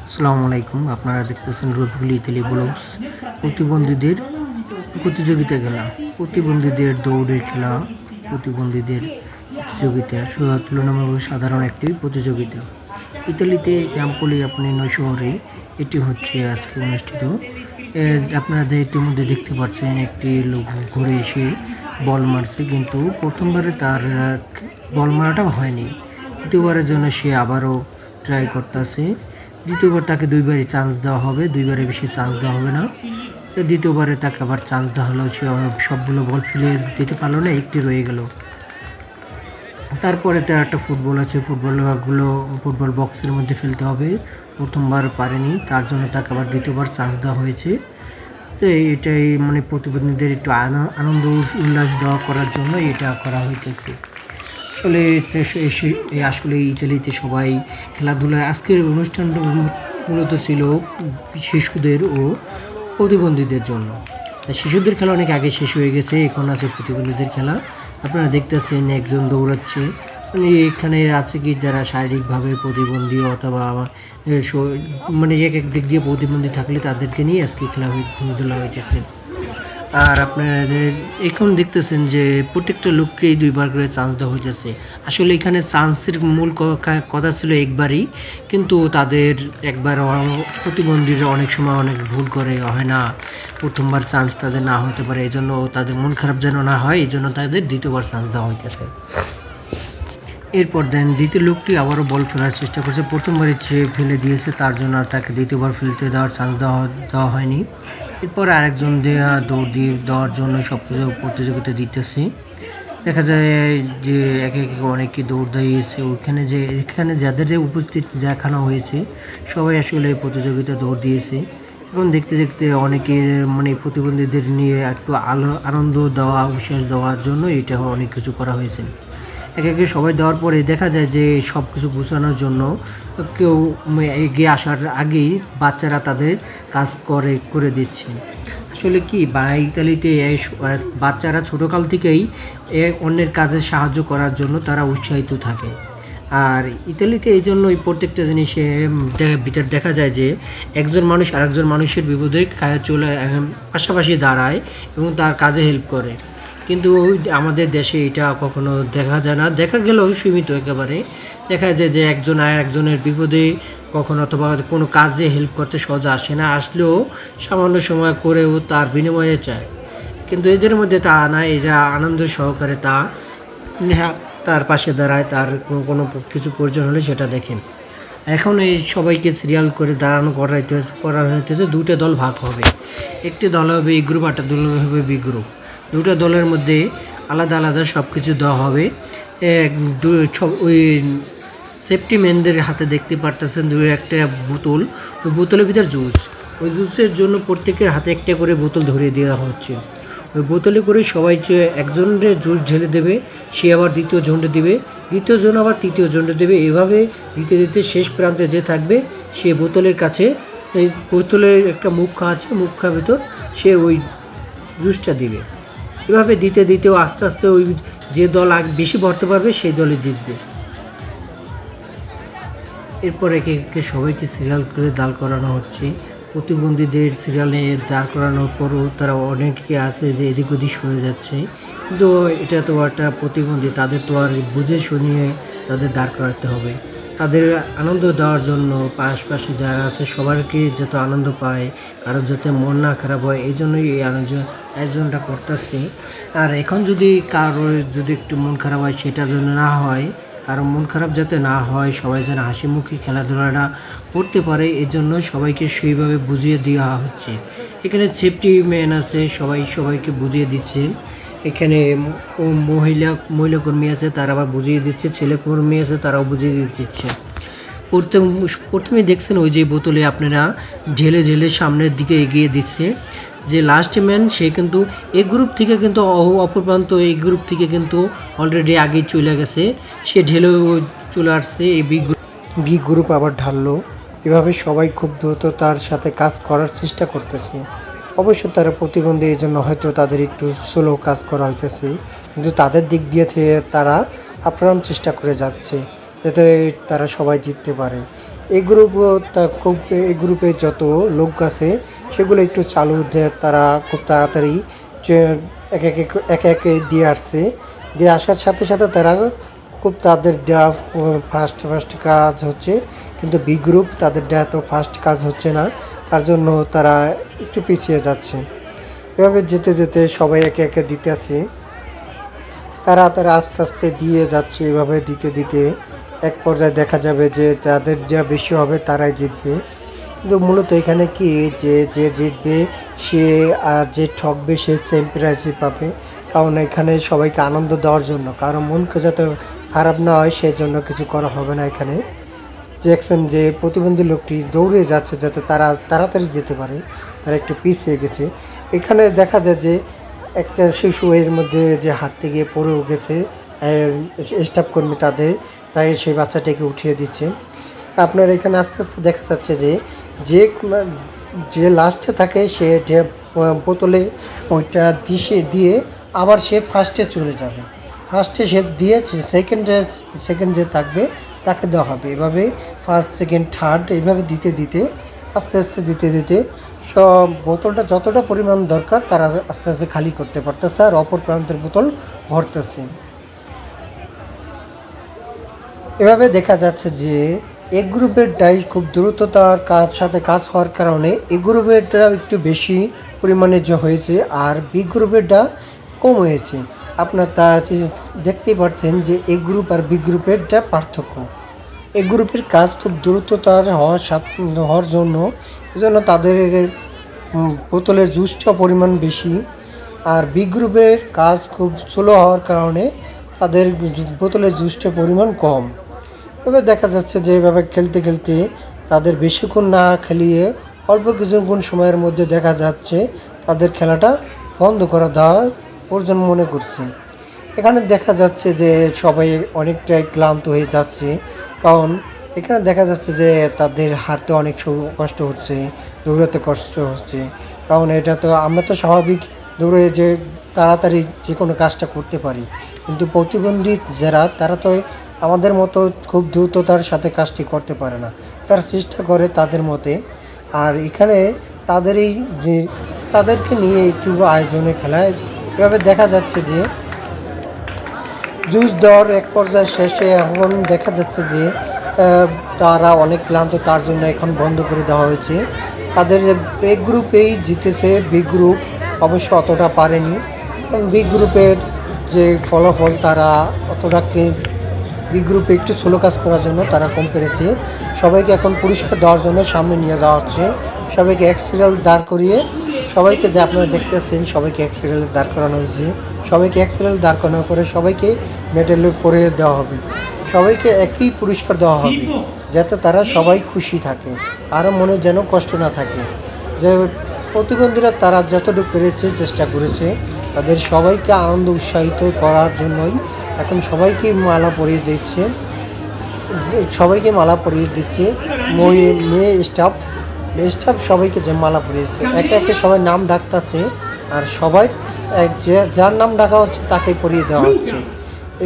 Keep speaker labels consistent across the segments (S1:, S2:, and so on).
S1: আসসালামু আলাইকুম। আপনারা দেখতেছেন রফিকুল ইতালি ব্লগস। প্রতিবন্ধীদের প্রতিবন্ধীদের দৌড়ের খেলা, প্রতিবন্ধীদের প্রতিযোগিতা তুলনামূলক সাধারণ একটি প্রতিযোগিতা। ইতালিতে ক্যাম্পোলি আপনি নয় শহরে এটি হচ্ছে আজকে অনুষ্ঠিত। আপনারা ইতিমধ্যে দেখতে পাচ্ছেন একটি লোক ঘুরে এসে বল মারছে, কিন্তু প্রথমবারে তার বল মারাটা হয়নি। দ্বিতীয়বারের জন্য সে আবারও ট্রাই করতেছে। দ্বিতীয়বার তাকে দুইবারই চান্স দেওয়া হবে, দুইবারের বেশি চান্স দেওয়া হবে না। তো দ্বিতীয়বারে তাকে আবার চান্স দেওয়া হলো, সে সবগুলো বল ফেলে দিতে পারলো না, একটি রয়ে গেল। তারপরে তার একটা ফুটবল আছে, ফুটবল বক্সের মধ্যে ফেলতে হবে। প্রথমবার পারেনি, তার জন্য তাকে আবার দ্বিতীয়বার চান্স দেওয়া হয়েছে। তো এটাই মানে প্রতিবন্ধীদের একটু আনন্দ উল্লাস দেওয়া করার জন্য এটা করা হইতেছে। আসলে ইতালিতে সবাই খেলাধুলায় আজকের অনুষ্ঠানটা মূলত ছিল শিশুদের ও প্রতিবন্ধীদের জন্য। তা শিশুদের খেলা অনেক আগে শেষ হয়ে গেছে, এখন আছে প্রতিবন্ধীদের খেলা। আপনারা দেখতেছেন একজন দৌড়াচ্ছে, মানে এখানে আছে কি যারা শারীরিকভাবে প্রতিবন্ধী অথবা মানে এক এক দিক দিয়ে প্রতিবন্ধী থাকলে তাদেরকে নিয়ে আজকে খেলাধুলা হইতেছে। আর আপনাদের এখন দেখতেছেন যে প্রত্যেকটা লোককেই দুইবার করে চান্স দেওয়া হইতেছে। আসলে এখানে চান্সের মূল কথা ছিল একবারই, কিন্তু তাদের একবার প্রতিবন্ধীরা অনেক সময় অনেক ভুল করে, হয় না, প্রথমবার চান্স তাদের না হতে পারে, এই জন্য তাদের মন খারাপ যেন না হয়, এই জন্য তাদের দ্বিতীয়বার চান্স দেওয়া হইতেছে। এরপর দ্বিতীয় লোকটি আবারও বল ফেলার চেষ্টা করছে, প্রথমবারই সে ফেলে দিয়েছে, তার জন্য আর তাকে দ্বিতীয়বার ফেলতে দেওয়ার চান্স দেওয়া হয়নি। এরপর আরেকজন দৌড় দেওয়ার জন্য সব কিছু প্রতিযোগিতা দিতেছে। দেখা যায় যে একে একে অনেকে দৌড় দিয়েছে, এখানে যাদের উপস্থিত দেখানো হয়েছে সবাই আসলে প্রতিযোগিতা দৌড় দিয়েছে। এখন দেখতে দেখতে অনেকে মানে প্রতিবন্ধীদের নিয়ে একটু আনন্দ দেওয়া, উচ্ছ্বাস দেওয়ার জন্য এটা অনেক কিছু করা হয়েছে। একে একে সবাই দেওয়ার পরে দেখা যায় যে সব কিছু গুছানোর জন্য কেউ এগিয়ে আসার আগেই বাচ্চারা তাদের কাজ করে দিচ্ছে। আসলে কি ইতালিতে বাচ্চারা ছোটোকাল থেকেই অন্যের কাজে সাহায্য করার জন্য তারা উৎসাহিত থাকে। আর ইতালিতে এই জন্য প্রত্যেকটা জিনিসে ভিতর দেখা যায় যে একজন মানুষ আরেকজন মানুষের বিপদে পাশাপাশি দাঁড়ায় এবং তার কাজে হেল্প করে। কিন্তু আমাদের দেশে এটা কখনো দেখা যায় না, দেখা গেলেও সীমিত একেবারে। দেখা যায় যে একজন আর একজনের বিপদে কখনো অথবা কোনো কাজে হেল্প করতে সহজে আসে না, আসলেও সামান্য সময় করেও তার বিনিময়ে চায়। কিন্তু এদের মধ্যে তা না, এরা আনন্দ সহকারে তার পাশে দাঁড়ায়, তার কোনো কিছু প্রয়োজন হলে সেটা দেখেন। এখন এই সবাইকে সিরিয়াল করে দাঁড়ানো করা হইতেছে। দুটো দল ভাগ হবে, একটি দল হবে এ গ্রুপ, একটা দল হবে বি গ্রুপ। দুটো দলের মধ্যে আলাদা আলাদা সব কিছু দেওয়া হবে। ওই সেফটি ম্যানদের হাতে দেখতে পারতেছেন একটা বোতল, ওই বোতলের ভিতর জুস, ওই জুসের জন্য প্রত্যেকের হাতে একটা করে বোতল ধরিয়ে দেওয়া হচ্ছে। ওই বোতলে করে সবাই একজনের জুস ঢেলে দেবে, সে আবার দ্বিতীয় জনটা দেবে, দ্বিতীয় জন আবার তৃতীয় জনটা দেবে, এভাবে দিতে দিতে শেষ প্রান্তে যে থাকবে সে বোতলের কাছে, এই বোতলের একটা মুখা আছে, মুখার ভিতর সে ওই জুসটা দিবে। এভাবে দিতে দিতেও আস্তে আস্তে ওই যে দল বেশি ভরতে পারবে সেই দলে জিতবে। এরপর একে একে সবাইকে সিরিয়াল করে দাঁড় করানো হচ্ছে। প্রতিবন্ধীদের সিরিয়ালে দাঁড় করানোর পরও তারা অনেকে আছে যে এদিক ওদিক সরে যাচ্ছে, কিন্তু এটা তো একটা প্রতিবন্ধী, তাদের তো আর বুঝে শুনিয়ে তাদের দাঁড় করাতে হবে। তাদের আনন্দ দেওয়ার জন্য আশপাশে যারা আছে সবারকে যাতে আনন্দ পায়, কারোর যাতে মন না খারাপ হয়, এই জন্যই এই আয়োজনটা করতেছে। আর এখন যদি যদি একটু মন খারাপ হয় সেটা যেন না হয়, কারণ মন খারাপ যাতে না হয়, সবাই যেন হাসি মুখে খেলাধুলাটা করতে পারে, এই জন্য সবাইকে সেইভাবে বুঝিয়ে দেওয়া হচ্ছে। এখানে সেফটি ম্যান আছে, সবাইকে বুঝিয়ে দিচ্ছে। এখানে মহিলা কর্মী আছে, তারা আবার বুঝিয়ে দিচ্ছে, ছেলে কর্মী আছে, তারাও বুঝিয়ে দিচ্ছে। প্রথমে দেখছেন ওই যে বোতলে আপনারা ঢেলে ঢেলে সামনের দিকে এগিয়ে দিচ্ছে। যে লাস্ট ম্যান সে কিন্তু এ গ্রুপ থেকে কিন্তু অপর প্রান্ত এই গ্রুপ থেকে কিন্তু অলরেডি আগেই চলে গেছে, সে ঢেলেও চলে আসছে, এই বি গ্রুপ আবার ঢাললো। এভাবে সবাই খুব দ্রুত তার সাথে কাজ করার চেষ্টা করতেছে। অবশ্য তারা প্রতিবন্ধী, এই জন্য হয়তো তাদের একটু স্লো কাজ করা হইতেছে, কিন্তু তাদের দিক দিয়ে তারা আপ্রাণ চেষ্টা করে যাচ্ছে যাতে তারা সবাই জিততে পারে। এই গ্রুপ খুব এই গ্রুপে যত লোক আছে সেগুলো একটু চালু তারা খুব তাড়াতাড়ি যে একে একে দিয়ে আসছে, দিয়ে আসার সাথে সাথে তারা খুব তাদের দেওয়া ফার্স্ট ফার্স্ট কাজ হচ্ছে, কিন্তু বি গ্রুপ তাদের দেওয়া তো ফার্স্ট কাজ হচ্ছে না, তার জন্য তারা একটু পিছিয়ে যাচ্ছে। এভাবে যেতে যেতে সবাই একে একে দিতে আছে, তারা তারা আস্তে আস্তে দিয়ে যাচ্ছে। এভাবে দিতে দিতে এক পর্যায়ে দেখা যাবে যে যাদের যা বেশি হবে তারাই জিতবে। কিন্তু মূলত এখানে কি যে যে জিতবে সে আর যে ঠকবে সে সেম প্রাইজই পাবে, কারণ এখানে সবাইকে আনন্দ দেওয়ার জন্য, কারণ মনকে যাতে খারাপ না হয় সেই জন্য কিছু করা হবে না। এখানে দেখছেন যে প্রতিবন্ধী লোকটি দৌড়ে যাচ্ছে যাতে তারা তাড়াতাড়ি যেতে পারে, তারা একটু পিছিয়ে গেছে। এখানে দেখা যায় যে একটা শিশু এর মধ্যে যে হাঁটতে গিয়ে পড়েও গেছে, স্টাফ কর্মী তাদের তাই সেই বাচ্চাটাকে উঠিয়ে দিচ্ছে। আপনার এখানে আস্তে আস্তে দেখা যাচ্ছে যে যে যে লাস্টে থাকে সে বোতলে ওইটা দিয়ে আবার সে ফার্স্টে চলে যাবে, ফার্স্টে সে দিয়ে সেকেন্ড যে থাকবে তাকে দেওয়া হবে। এভাবে ফার্স্ট সেকেন্ড থার্ড এইভাবে দিতে দিতে আস্তে আস্তে দিতে দিতে সব বোতলটা যতটা পরিমাণ দরকার তারা আস্তে আস্তে খালি করতে পারতেছে আর অপর প্রান্তের বোতল ভরতেছে। এভাবে দেখা যাচ্ছে যে এ গ্রুপের ডাই খুব দ্রুততার সাথে কাজ হওয়ার কারণে এ গ্রুপেরটা একটু বেশি পরিমাণে যে হয়েছে আর বি গ্রুপেরটা কম হয়েছে। আপনার তা দেখতেই পাচ্ছেন যে এ গ্রুপ আর বি গ্রুপেরটা পার্থক্য। এ গ্রুপের কাজ খুব দ্রুততার হওয়ার জন্য এজন্য তাদের বোতলের জুসটা পরিমাণ বেশি, আর বি গ্রুপের কাজ খুব স্লো হওয়ার কারণে তাদের বোতলের জুসটার পরিমাণ কম। এবার দেখা যাচ্ছে যে এভাবে খেলতে খেলতে তাদের বেশিক্ষণ না খেলিয়ে অল্প কিছুক্ষণ সময়ের মধ্যে দেখা যাচ্ছে তাদের খেলাটা বন্ধ করে দেওয়ার প্রয়োজন মনে করছে। এখানে দেখা যাচ্ছে যে সবাই অনেকটাই ক্লান্ত হয়ে যাচ্ছে, কারণ এখানে দেখা যাচ্ছে যে তাদের হাঁটতে অনেক কষ্ট হচ্ছে, দৌড়াতে কষ্ট হচ্ছে, কারণ এটা তো আমরা তো স্বাভাবিক দৌড়ে যে তাড়াতাড়ি যে কোনো কাজটা করতে পারি, কিন্তু প্রতিবন্ধী যারা তারা তো আমাদের মতো খুব দ্রুততার সাথে কাজটি করতে পারে না, তারা চেষ্টা করে তাদের মতে। আর এখানে তাদের এই যে তাদেরকে নিয়ে একটু আয়োজনে খেলায় এভাবে দেখা যাচ্ছে যে জুস দেওয়ার এক পর্যায়ে শেষে এখন দেখা যাচ্ছে যে তারা অনেক ক্লান্ত, তার জন্য এখন বন্ধ করে দেওয়া হয়েছে। তাদের এ গ্রুপেই জিতেছে, বি গ্রুপ অবশ্য অতটা পারেনি, কারণ বি গ্রুপের যে ফলাফল তারা অতটাকে বি গ্রুপে একটু ছোলো কাজ করার জন্য তারা কম পেরেছে। সবাইকে এখন পুরস্কার দেওয়ার জন্য সামনে নিয়ে যাওয়া হচ্ছে, সবাইকে এক সিরিয়াল দাঁড় করিয়ে সবাইকে যে আপনারা দেখতেছেন সবাইকে এক সিরিয়ালে দাঁড় করানো হয়েছে। সবাইকে এক সিরিয়াল দাঁড় করানোর পরে সবাইকে মেডেল পরে দেওয়া হবে, সবাইকে একই পুরস্কার দেওয়া হবে যাতে তারা সবাই খুশি থাকে, কারো মনে যেন কষ্ট না থাকে। যে প্রতিবন্ধীরা তারা যতটুকু পেরেছে চেষ্টা করেছে, তাদের সবাইকে আনন্দ উৎসাহিত করার জন্যই এখন সবাইকে মালা পরিয়ে দিচ্ছে, মেয়ে স্টাফ সবাইকে যে মালা পরিয়েছে একে একে সবাই নাম ডাকতেছে, আর সবাই যার নাম ডাকা হচ্ছে তাকে পরিয়ে দেওয়া হচ্ছে।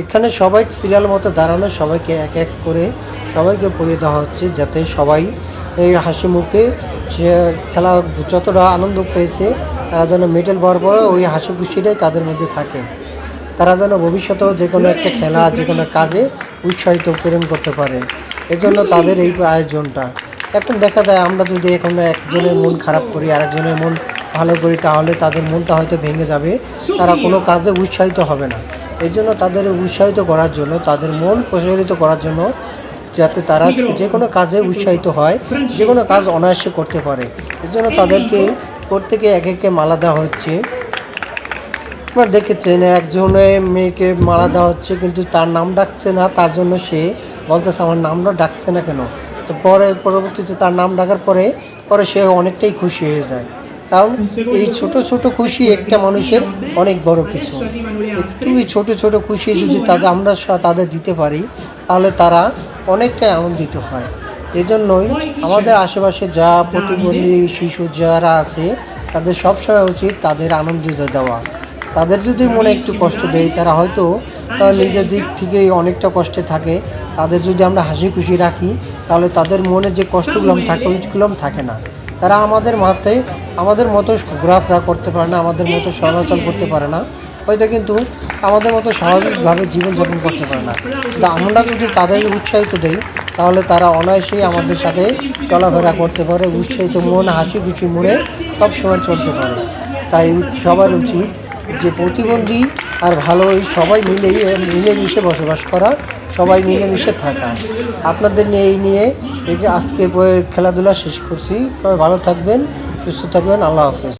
S1: এখানে সবাই সিরিয়াল মতো দাঁড়ানো, সবাইকে এক এক করে সবাইকে পরিয়ে দেওয়া হচ্ছে যাতে সবাই এই হাসি মুখে সে খেলা যতটা আনন্দ পেয়েছে তারা যেন মেডেল পাওয়ার পরে ওই হাসি খুশিটাই তাদের মধ্যে থাকে, তারা যেন ভবিষ্যতেও যে কোনো একটা খেলা যে কোনো কাজে উৎসাহিত প্রেরণ করতে পারে, এজন্য তাদের এই আয়োজনটা। এখন দেখা যায় আমরা যদি এখন একজনের মন খারাপ করি আরেকজনের মন ভালো করি তাহলে তাদের মনটা হয়তো ভেঙে যাবে, তারা কোনো কাজে উৎসাহিত হবে না। এই জন্য তাদের উৎসাহিত করার জন্য, তাদের মন প্রসারিত করার জন্য, যাতে তারা যে কোনো কাজে উৎসাহিত হয়, যে কোনো কাজ অনায়াসে করতে পারে, এই জন্য তাদেরকে প্রত্যেকে এক একে মালা দেওয়া হচ্ছে। আপনারা দেখেছেন একজনের মেয়েকে মালা দেওয়া হচ্ছে কিন্তু তার নাম ডাকছে না, তার জন্য সে বলতেছে আমার নামটা ডাকছে না কেন। তো পরবর্তীতে তার নাম ডাকার পরে সে অনেকটাই খুশি হয়ে যায়, কারণ এই ছোট ছোট খুশি একটা মানুষের অনেক বড় কিছু। একটু এই ছোট ছোট খুশি যদি আমরা তাদের দিতে পারি তাহলে তারা অনেকটাই আনন্দিত হয়। এজন্যই আমাদের আশেপাশে যা প্রতিবন্ধী শিশু যারা আছে তাদের সবসময় উচিত তাদের আনন্দিত দেওয়া। তাদের যদি মনে একটু কষ্ট দেয় তারা হয়তো নিজের দিক থেকেই অনেকটা কষ্টে থাকে, তাদের যদি আমরা হাসি খুশি রাখি তাহলে তাদের মনে যে কষ্টগুলো থাকে ওইগুলো থাকে না। তারা আমাদের মতো ঘোরাফেরা করতে পারে না, আমাদের মতো চলাচল করতে পারে না হয়তো, কিন্তু আমাদের মতো স্বাভাবিকভাবে জীবনযাপন করতে পারে না। কিন্তু আমরা যদি তাদের উৎসাহিত দেই তাহলে তারা অনায়াসেই আমাদের সাথে চলাফেরা করতে পারে, উৎসাহিত মন হাসি খুশি মনে সবসময় চলতে পারে। তাই সবার উচিত যে প্রতিবন্ধী আর ভালো এই সবাই মিলেমিশে বসবাস করা, সবাই মিলেমিশে থাকা। আপনাদের নিয়ে আজকের খেলাধুলা শেষ করছি। সবাই ভালো থাকবেন, সুস্থ থাকবেন। আল্লাহ হাফেজ।